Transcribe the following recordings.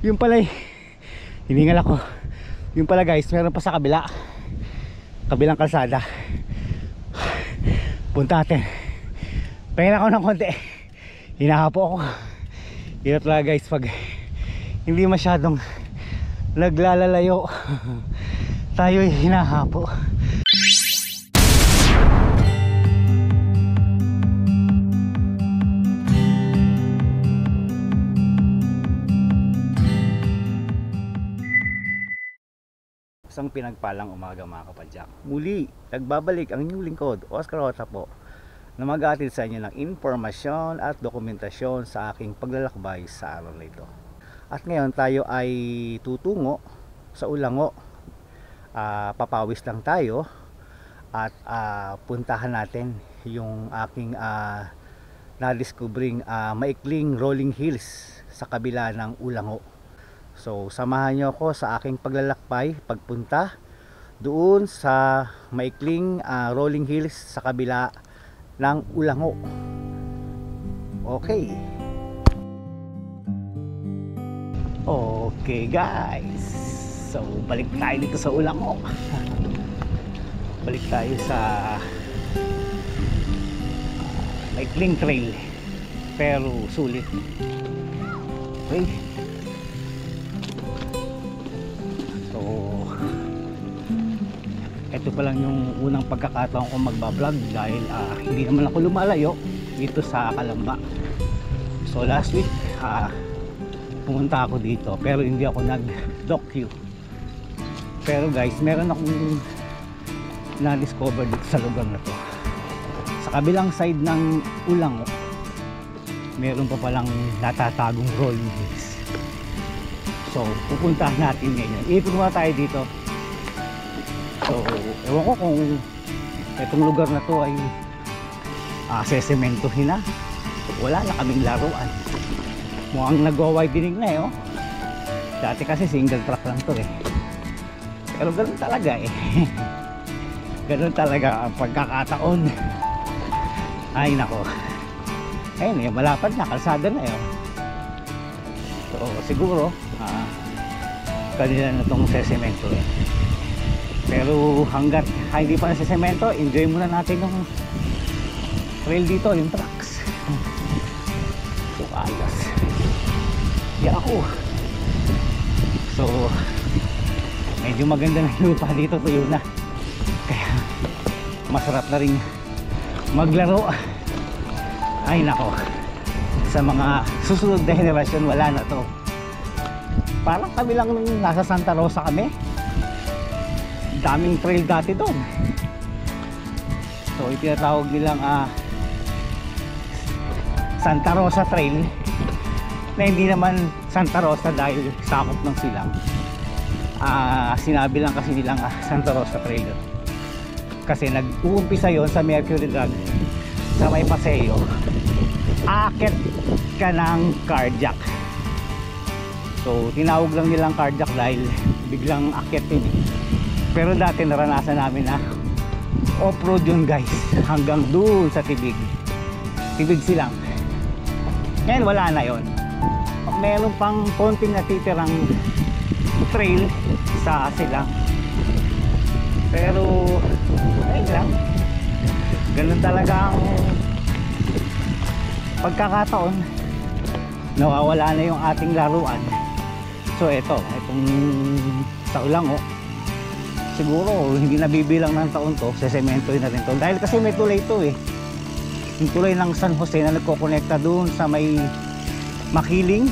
Yung pala hiningal ako. Yung pala guys, meron pa sa kabilang kalsada. Punta natin. Pahinga ako ng konti. Hinahapo ako. Hirap talaga guys pag hindi masyadong naglalalayo. Tayo'y hinahapo. Isang pinagpalang umaga mga kapadyak. Muli, nagbabalik ang inyong lingkod, Oscar Rota po, na mag-aatid sa inyo ng informasyon at dokumentasyon sa aking paglalakbay sa araw na ito. At ngayon tayo ay tutungo sa Ulango. Papawis lang tayo at puntahan natin yung aking na-discovering maikling rolling hills sa kabila ng Ulango. So samahan nyo ako sa aking paglalakbay, pagpunta doon sa maikling rolling hills sa kabila ng Ulango. Okay. Okay guys, so balik tayo dito sa Ulango. Balik tayo sa maikling trail pero sulit. Okay. Ito pa lang yung unang pagkakataon ko magbablog dahil hindi naman ako lumalayo dito sa Calamba. So last week pumunta ako dito pero hindi ako nag-docu. Pero guys, meron akong na-discover dito sa lugar na to. Sa kabilang side ng Ulango, meron pa palang natatagong rolling hills. So pupuntahan natin ngayon. Ikot muna tayo dito. So, ewan ko kung itong lugar na to ay sesementohin na. Wala na kaming laruan. Mukhang nagwa-widening na oh. Dati kasi single track lang to eh. Pero ganun talaga eh. Ganun talaga ang pagkakataon. Ay nako. Ayun eh, malapad na, kalsada na eh. So, siguro kanila na tong sesemento eh. Pero hanggat hindi pa sa semento, enjoy muna natin yung trail dito, yung trucks. So ayos. Yahoo! So medyo maganda na yung lupa dito, tuyo na. Kaya masarap na rin maglaro. Ay nako, sa mga susunod na henerasyon wala na to. Parang kami lang nasa Santa Rosa kami. Daming trail dati doon. So itinatawag nilang Santa Rosa Trail, na hindi naman Santa Rosa dahil sakop ng silang. Sinabi lang kasi nilang Santa Rosa Trail kasi nag-uumpisa yon sa Mercury Drug sa may paseo. Akit ka ng cardiac. So tinawag lang nilang cardiac dahil biglang akit yun eh. Pero dati naranasan namin na off-road yun guys, hanggang doon sa Tibig silang. Ngayon wala na yon. Meron pang konting natitirang trail sa silang. Pero ayun lang, ganun talaga ang pagkakataon. Nawawala na yung ating laruan. So itong sa Ulango, siguro hindi nabibilang ng taon to, sesementohin na rin to dahil kasi may tulay to eh, yung tulay ng San Jose na nagkokonekta doon sa may Makiling.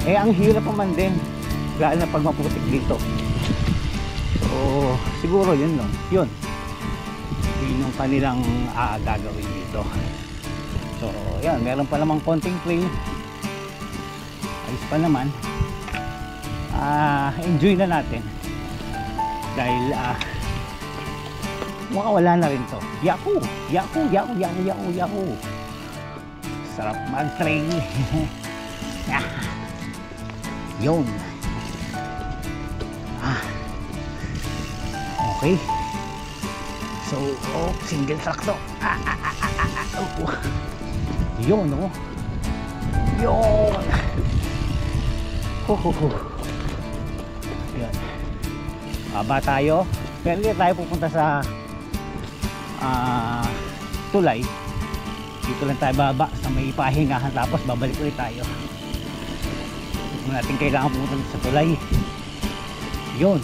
Ang hirap naman din lalo na pag maputik dito. So siguro yun no, yun yung kanilang gagawin dito. So yan, meron pa namang konting trail, ayos pa naman. Enjoy na natin dahil wala na rin to. Yahoo! Sarap mag-trail. Yun. Okay. So, single track to. Yun, oh. Yun. Yan. Baba tayo. Pero hindi tayo pupunta sa tulay. Dito lang tayo baba sa may pahingahan, tapos babalik ulit tayo. Kung natin kailangan pumunta sa tulay. Yun.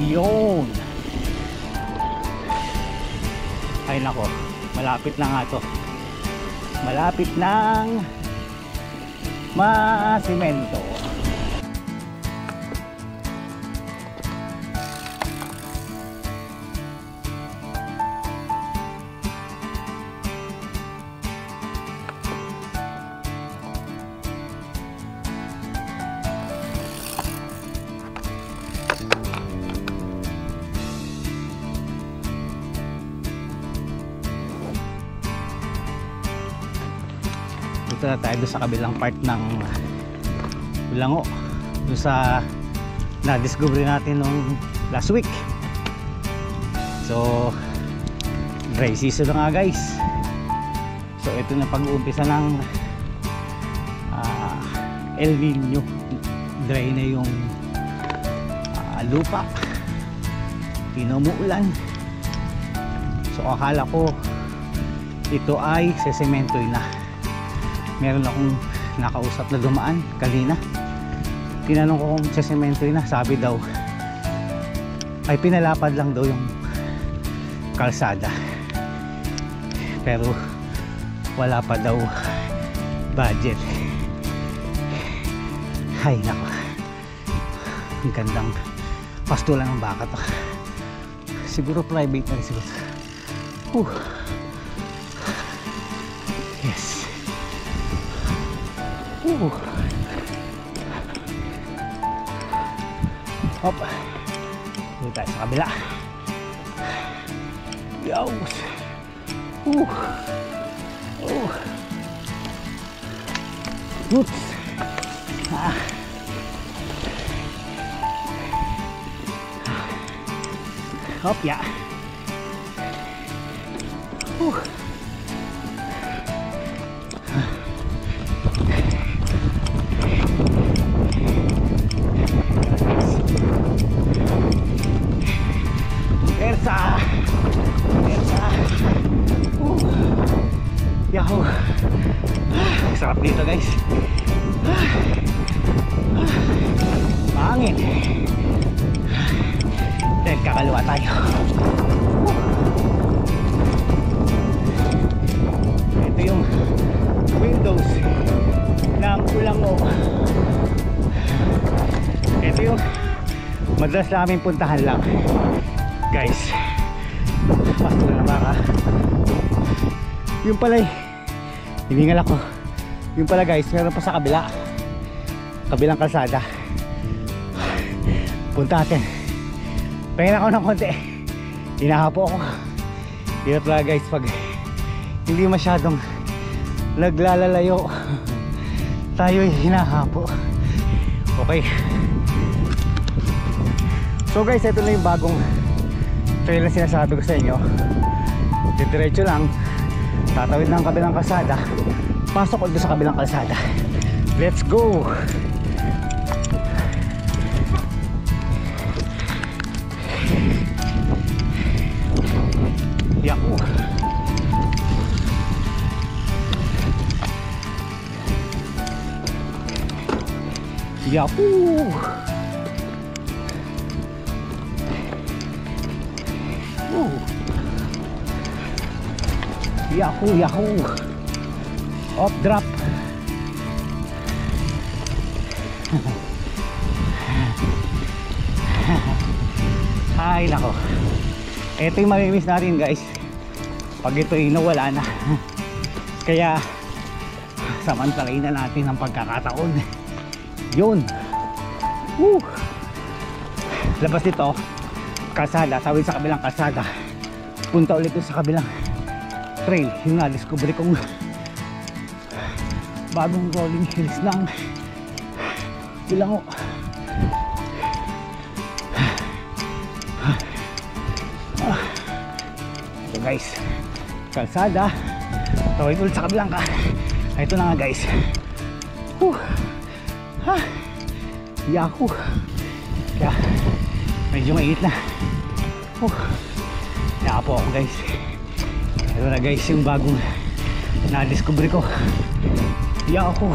Yun. Ay nako, malapit na nga to. Malapit nang masimento. Dito na tayo sa kabilang part ng Lango, doon sa na-discover natin nung last week. So dry season na nga guys. So ito na pag-uumpisa ng El Nino. Dry na yung lupa, tinumuulan. So akala ko ito ay sesementoy na. Meron akong nakausap na dumaan kanina, tinanong ko kung sesementoy na, sabi daw ay pinalapad lang daw yung kalsada, pero wala pa daw budget. Ay nako, ang gandang pastulan ng baka to. Siguro private na rin siguro. Yes. Hop. Dito tayo sa kabila. Yaws. Roots. Hop ya. Yahoo! Sarap dito guys. Mahangin. Then kakaliwa tayo. Ito yung windows ng Lango. Ito yung madalas namin puntahan lang guys. Pasto na baka. Yung pala hiningal ako. Yung pala guys, meron pa sa kabilang kalsada. Punta natin. Pahinga ako ng konti. Hinahapo ako. Hirap pala guys pag hindi masyadong naglalalayo. Tayo hinahapo. Okay. So guys, ito na yung bagong trail na sinasabi ko sa inyo. Diretso lang, tatawid ng kabilang kalsada, pasok ulit sa kabilang kalsada. Let's go! Yahoo! Yahoo! Yahoo! Yahoo! Off drop. Ay nako, ito yung mamimiss natin guys pag ito'y nawala na. Kaya samantalain na natin ang pagkakataon. Yun. Woo! Labas dito kalsada, tawid sa kabilang kalsada, punta ulit sa kabilang trail. Yung na-discover kong bagong rolling hills ng Lango. Ito guys, kalsada, tawid ulit sa kabilang Ito na nga guys. Ha, yahoo. Kaya medyo mainit na. Kaya po ako guys. Ito na guys yung bagong na-discover ko. Yahoo.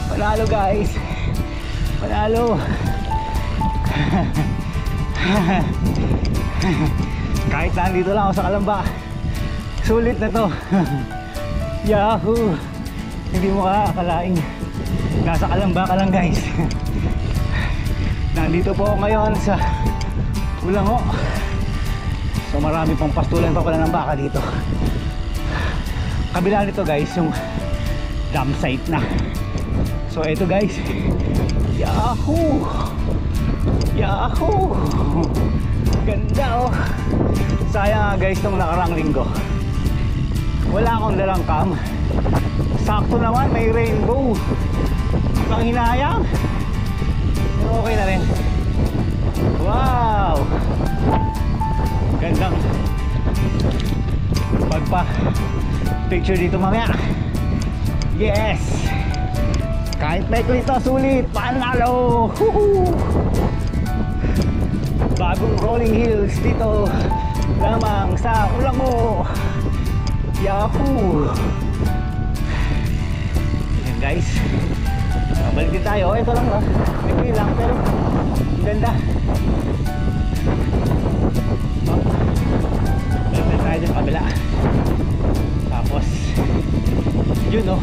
Panalo guys. Panalo. Kahit nandito lang ako sa Kalamba, sulit na to. Yahoo. Hindi mo akalaing nasa Kalamba ka lang guys. Nandito po ako ngayon sa Ulango. So marami pang pastulan pa pala ng baka dito. Kabila nito guys yung dam site na. So ito guys, yahoo. Yahoo. Ganda oh. Sayang guys tong nakarang linggo wala akong dalang cam. Sakto naman may rainbow. Pang hinayang. Pero okay na rin. Wow. Gandang pagpa picture dito mamaya. Yes. Kahit may klito sulit. Panalo. Bagong rolling hills dito lamang sa Ulango. Yahoo. Yan guys, balik din tayo. Ito lang lang, may lang pero ganda. Balik din tayo sa kabila. Tapos yun oh.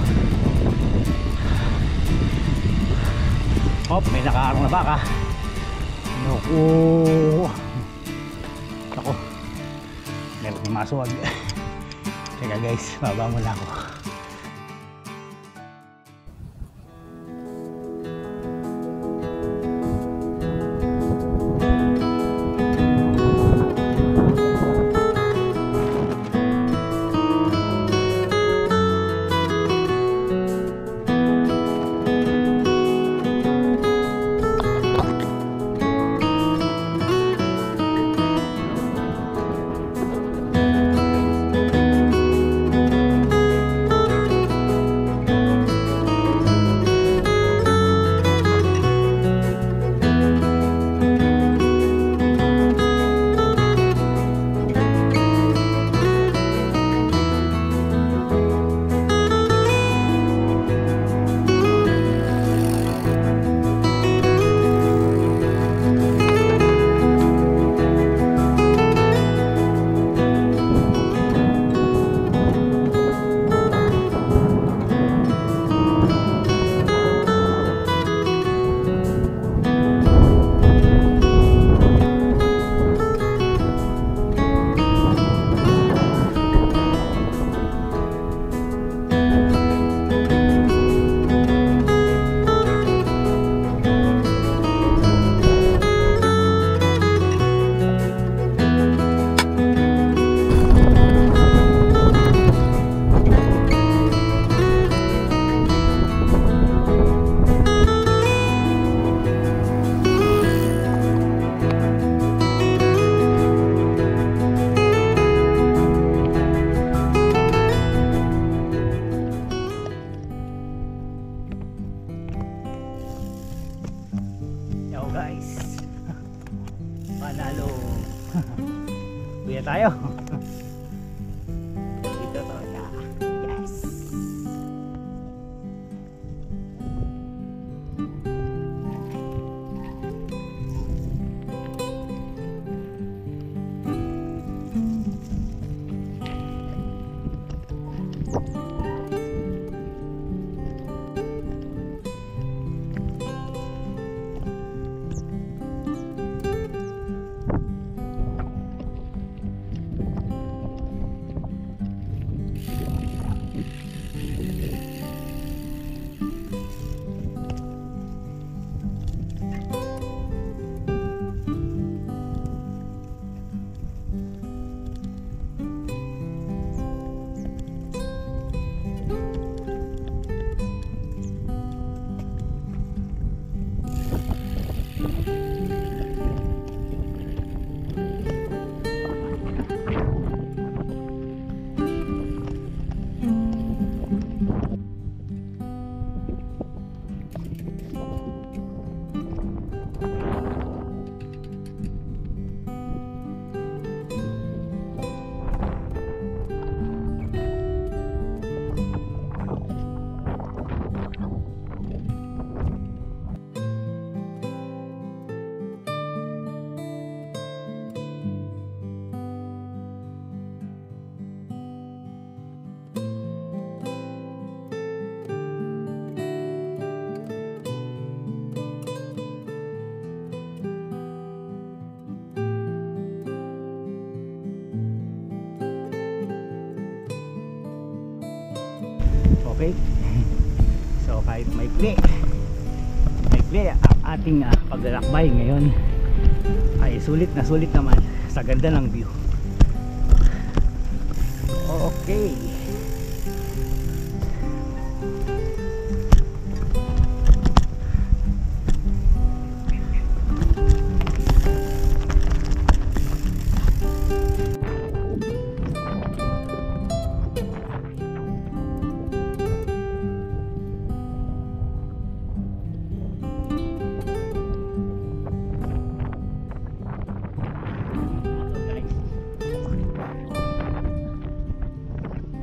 Hop, may nakaarong na baka. Naku. Ako, meron yung masuwag. Teka guys, baba muna ako. Panalo. Kuya tayo. Dito talaga. Yes. okay. So kahit maikli ang ating paglalakbay ngayon ay sulit na sulit naman sa ganda ng view. Okay.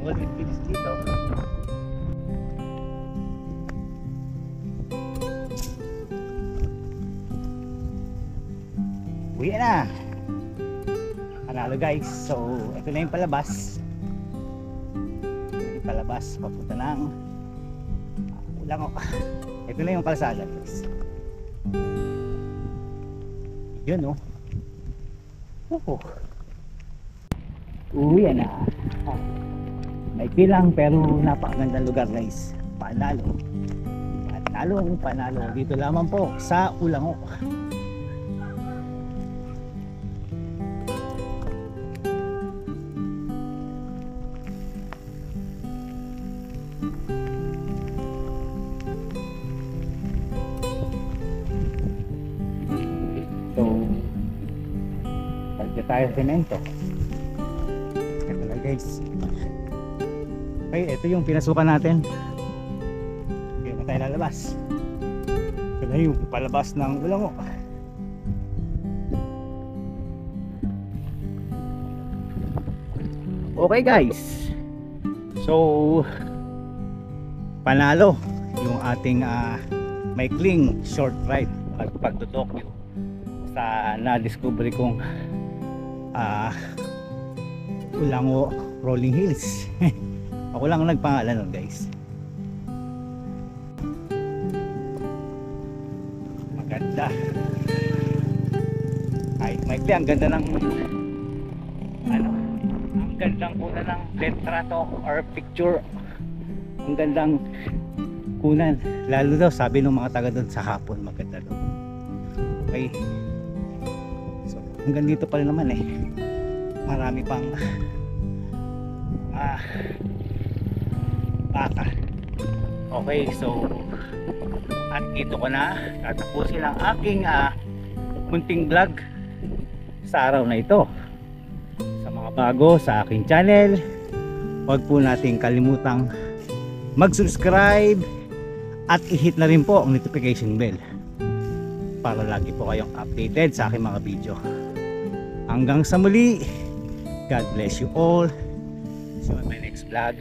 Walang bilis dito. Uwi na. Panalo guys. So ito na yung palabas. Yung palabas papunta ng Ulango. Ito na yung kalsada guys. Yun oh. Uwi na. Maikli lang pero napakagandang lugar guys. Panalo. Dito lamang po sa Ulango. So, pagka tayo semento. Ito na guys. Okay, ito yung pinasukan natin. Okay, na tayo lalabas. Ito na yung palabas ng Ulango. Okay guys. So, panalo yung ating maikling short ride at pagtutokyo sa na-discovery kong Ulango Rolling Hills. Ako lang ang nagpangalan nun guys. Maganda. Kahit maikli, ang ganda ng ang gandang kunan ng retrato or picture. Ang gandang kunan. Lalo daw sabi ng mga taga doon sa hapon maganda daw. Okay. So hanggang dito pa rin naman eh. Marami pang baka. Okay, so at dito ko na tatapusin ang aking munting vlog sa araw na ito. Sa mga bago sa aking channel, huwag po nating kalimutang mag-subscribe at i-hit na rin po ang notification bell para lagi po kayong updated sa aking mga video. Hanggang sa muli, God bless you all. See you on my next vlog.